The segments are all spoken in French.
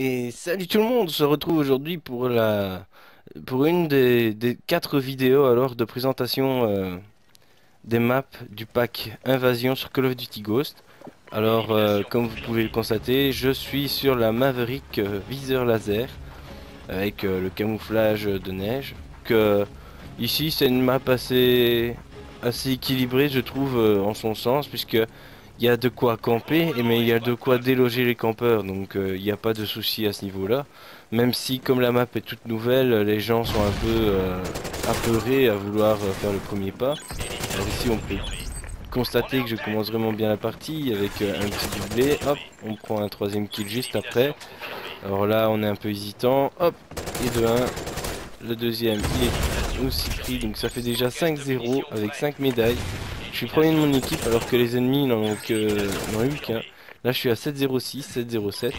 Et salut tout le monde, on se retrouve aujourd'hui pour une des 4 vidéos alors de présentation des maps du pack Invasion sur Call of Duty Ghost. Alors comme vous pouvez le constater, je suis sur la Maverick viseur laser avec le camouflage de neige. Que ici c'est une map assez équilibrée je trouve en son sens puisque il y a de quoi camper, mais il y a de quoi déloger les campeurs, donc il n'y a pas de souci à ce niveau-là. Même si, comme la map est toute nouvelle, les gens sont un peu apeurés à vouloir faire le premier pas. Alors ici, on peut constater que je commence vraiment bien la partie avec un petit doublé. Hop, on prend un troisième kill juste après. Alors là, on est un peu hésitant. Hop, et de 1. Le deuxième, il est aussi pris, donc ça fait déjà 5-0 avec 5 médailles. Je suis premier de mon équipe alors que les ennemis n'en ont eu qu'un. Là, je suis à 7-0-6, 7-0-7.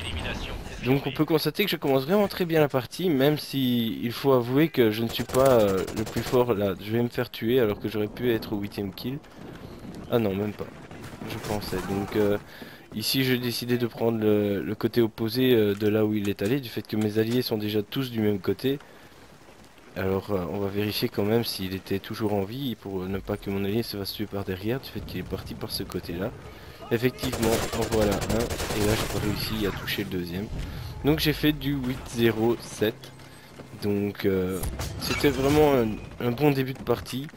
Donc on peut constater que je commence vraiment très bien la partie, même si il faut avouer que je ne suis pas le plus fort là. Je vais me faire tuer alors que j'aurais pu être au 8ème kill. Ah non, même pas. Je pensais. Donc ici, j'ai décidé de prendre le côté opposé de là où il est allé, du fait que mes alliés sont déjà tous du même côté. Alors, on va vérifier quand même s'il était toujours en vie pour ne pas que mon allié se fasse tuer par derrière du fait qu'il est parti par ce côté-là. Effectivement, en voilà un. Et là, j'ai pas réussi à toucher le deuxième. Donc, j'ai fait du 8-0-7. Donc, c'était vraiment un bon début de partie.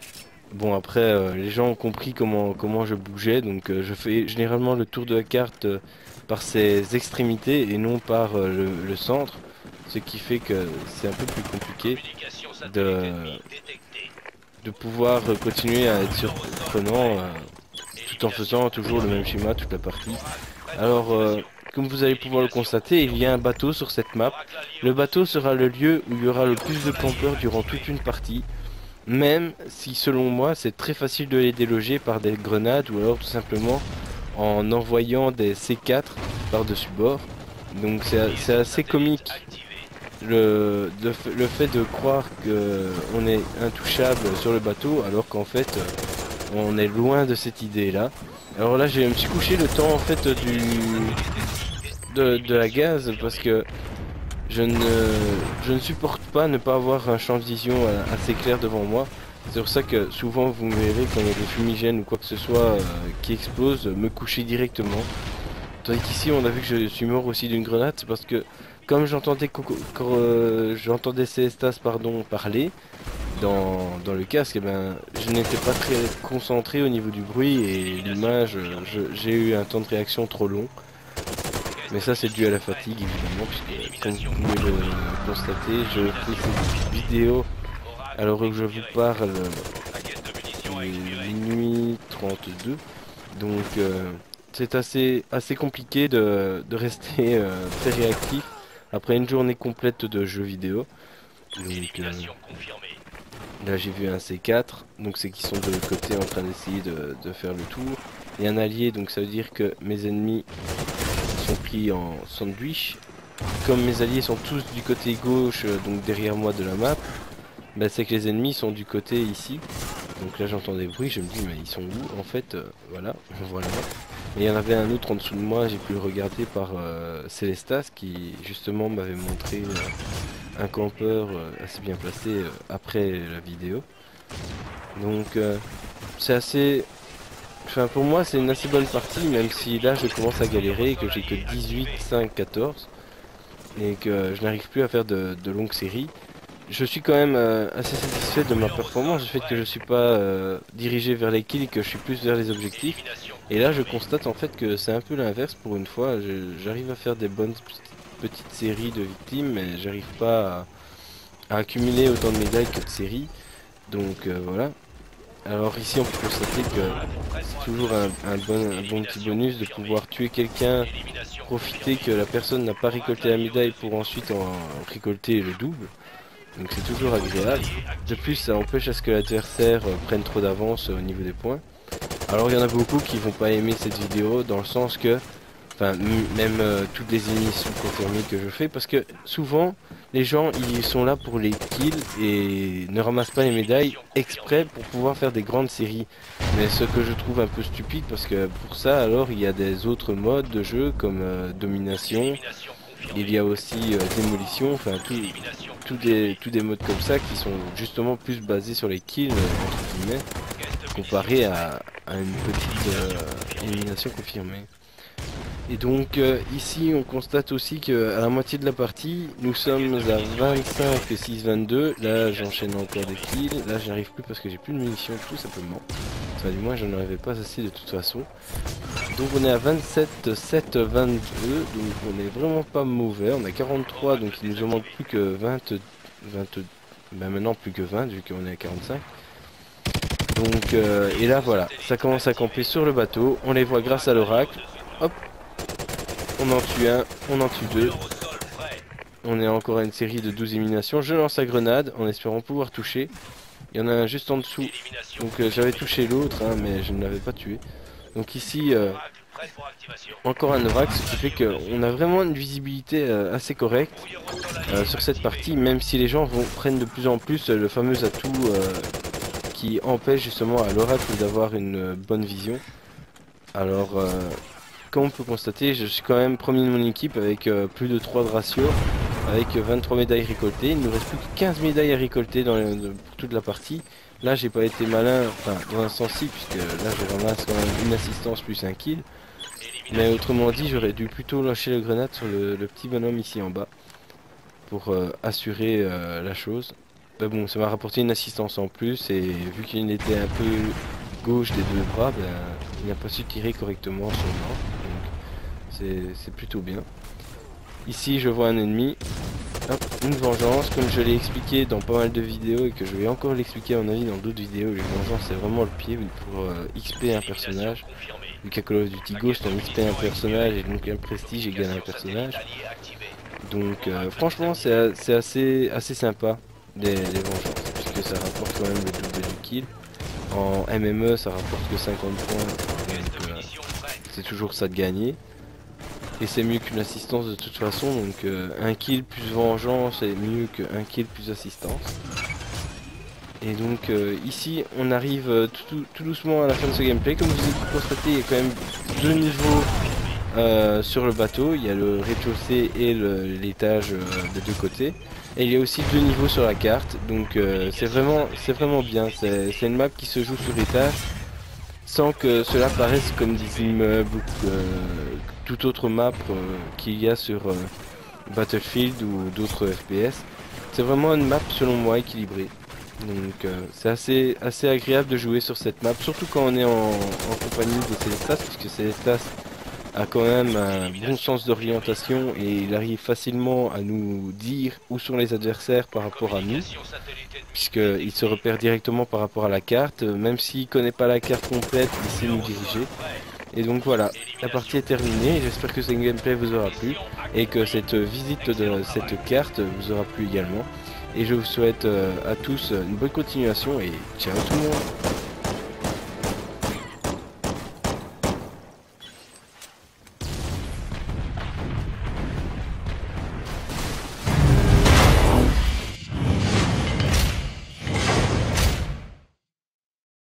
Bon, après, les gens ont compris comment je bougeais. Donc, je fais généralement le tour de la carte par ses extrémités et non par le centre. Ce qui fait que c'est un peu plus compliqué de, de pouvoir continuer à être surprenant tout en faisant toujours le même schéma toute la partie. Alors, comme vous allez pouvoir le constater, il y a un bateau sur cette map. Le bateau sera le lieu où il y aura le plus de campeurs durant toute une partie. Même si selon moi c'est très facile de les déloger par des grenades ou alors tout simplement en envoyant des C4 par-dessus bord. Donc c'est assez comique le fait de croire que on est intouchable sur le bateau alors qu'en fait on est loin de cette idée là. Alors là j'ai un petit couché le temps en fait de la gaz parce que je ne, je ne supporte pas ne pas avoir un champ de vision assez clair devant moi. C'est pour ça que souvent vous me verrez quand il y a des fumigènes ou quoi que ce soit qui explosent, me coucher directement. Tandis qu'ici on a vu que je suis mort aussi d'une grenade, c'est parce que comme j'entendais Célestas pardon, parler dans le casque, eh ben, je n'étais pas très concentré au niveau du bruit et l'image, j'ai eu un temps de réaction trop long. Mais ça c'est dû à la fatigue évidemment, puisque comme vous pouvez le constater, je fais cette vidéo alors que je vous parle minuit 32. Donc c'est assez compliqué de rester très réactif après une journée complète de jeux vidéo. Donc là j'ai vu un C4, donc c'est qu'ils sont de l'autre côté en train d'essayer de faire le tour. Et un allié, donc ça veut dire que mes ennemis sont pris en sandwich. Comme mes alliés sont tous du côté gauche, donc derrière moi de la map, bah, c'est que les ennemis sont du côté ici. Donc là j'entends des bruits, je me dis mais ils sont où en fait voilà, voilà. Et il y en avait un autre en dessous de moi, j'ai pu le regarder par Célestas qui justement m'avait montré un campeur assez bien placé après la vidéo. Donc c'est assez... Enfin pour moi c'est une assez bonne partie même si là je commence à galérer et que j'ai que 18, 5, 14 et que je n'arrive plus à faire de longues séries. Je suis quand même assez satisfait de ma performance, du fait que je suis pas dirigé vers les kills et que je suis plus vers les objectifs. Et là, je constate en fait que c'est un peu l'inverse pour une fois. J'arrive à faire des bonnes petites séries de victimes, mais j'arrive pas à accumuler autant de médailles que de séries. Donc voilà. Alors ici, on peut constater que c'est toujours un bon petit bonus de pouvoir tuer quelqu'un, profiter que la personne n'a pas récolté la médaille pour ensuite en récolter le double. Donc c'est toujours agréable. De plus, ça empêche à ce que l'adversaire prenne trop d'avance au niveau des points. Alors il y en a beaucoup qui vont pas aimer cette vidéo dans le sens que, enfin même toutes les émissions confirmées que je fais, parce que souvent les gens ils sont là pour les kills et ne ramassent pas les médailles exprès pour pouvoir faire des grandes séries. Mais ce que je trouve un peu stupide parce que pour ça alors il y a des autres modes de jeu comme domination Il y a aussi démolition, enfin tous des modes comme ça qui sont justement plus basés sur les kills, entre guillemets, comparé à une petite élimination confirmée. Et donc ici on constate aussi que à la moitié de la partie nous sommes à 25 6 22. Là j'enchaîne encore des kills. Là j'arrive plus parce que j'ai plus de munitions tout simplement. Enfin du moins j'en avais pas assez de toute façon. Donc on est à 27 7 22. Donc on est vraiment pas mauvais. On a 43 donc il nous en manque plus que 20. Ben maintenant plus que 20 vu qu'on est à 45. Donc et là voilà, ça commence à camper sur le bateau. On les voit grâce à l'oracle. Hop. On en tue un, on en tue deux. On est encore à une série de 12 éliminations. Je lance la grenade en espérant pouvoir toucher. Il y en a un juste en dessous. Donc j'avais touché l'autre, hein, mais je ne l'avais pas tué. Donc ici, encore un oracle, ce qui fait qu'on a vraiment une visibilité assez correcte sur cette partie. Même si les gens prennent de plus en plus le fameux atout qui empêche justement à l'oracle d'avoir une bonne vision. Alors... comme on peut constater, je suis quand même premier de mon équipe avec plus de 3 de ratio, avec 23 médailles récoltées. Il ne nous reste plus que 15 médailles à récolter pour toute la partie. Là, j'ai pas été malin, enfin, dans un sens si, puisque là, je ramasse quand même une assistance plus un kill. Mais autrement dit, j'aurais dû plutôt lâcher le grenade sur le petit bonhomme ici en bas, pour assurer la chose. Mais bon, ça m'a rapporté une assistance en plus, et vu qu'il était un peu gauche des deux bras, ben, il n'a pas su tirer correctement sur moi. C'est plutôt bien. Ici je vois un ennemi. Hop, une vengeance, comme je l'ai expliqué dans pas mal de vidéos et que je vais encore l'expliquer à mon avis dans d'autres vidéos. Les vengeances c'est vraiment le pied pour XP un personnage. Vu qu'à Call of Duty Ghost on XP un personnage et donc un prestige et gagne un personnage. Donc franchement c'est assez sympa les vengeances. Puisque ça rapporte quand même le double du kill. En MME ça rapporte que 50 points. Donc c'est toujours ça de gagner. Et c'est mieux qu'une assistance de toute façon, donc un kill plus vengeance est mieux qu'un kill plus assistance. Et donc ici on arrive tout doucement à la fin de ce gameplay. Comme vous avez pu constater, il y a quand même deux niveaux sur le bateau. Il y a le rez-de-chaussée et l'étage des deux côtés. Et il y a aussi deux niveaux sur la carte, donc c'est vraiment bien. C'est une map qui se joue sur étage, sans que cela paraisse comme des immeubles ou toute autre map qu'il y a sur Battlefield ou d'autres FPS. C'est vraiment une map selon moi équilibrée. Donc c'est assez agréable de jouer sur cette map, surtout quand on est en compagnie de Célestas, puisque Célestas a quand même un bon sens d'orientation et il arrive facilement à nous dire où sont les adversaires par rapport à nous, puisqu'il se repère directement par rapport à la carte, même s'il connaît pas la carte complète, il sait nous diriger. Et donc voilà, la partie est terminée, j'espère que ce gameplay vous aura plu et que cette visite de cette carte vous aura plu également. Et je vous souhaite à tous une bonne continuation et ciao tout le monde.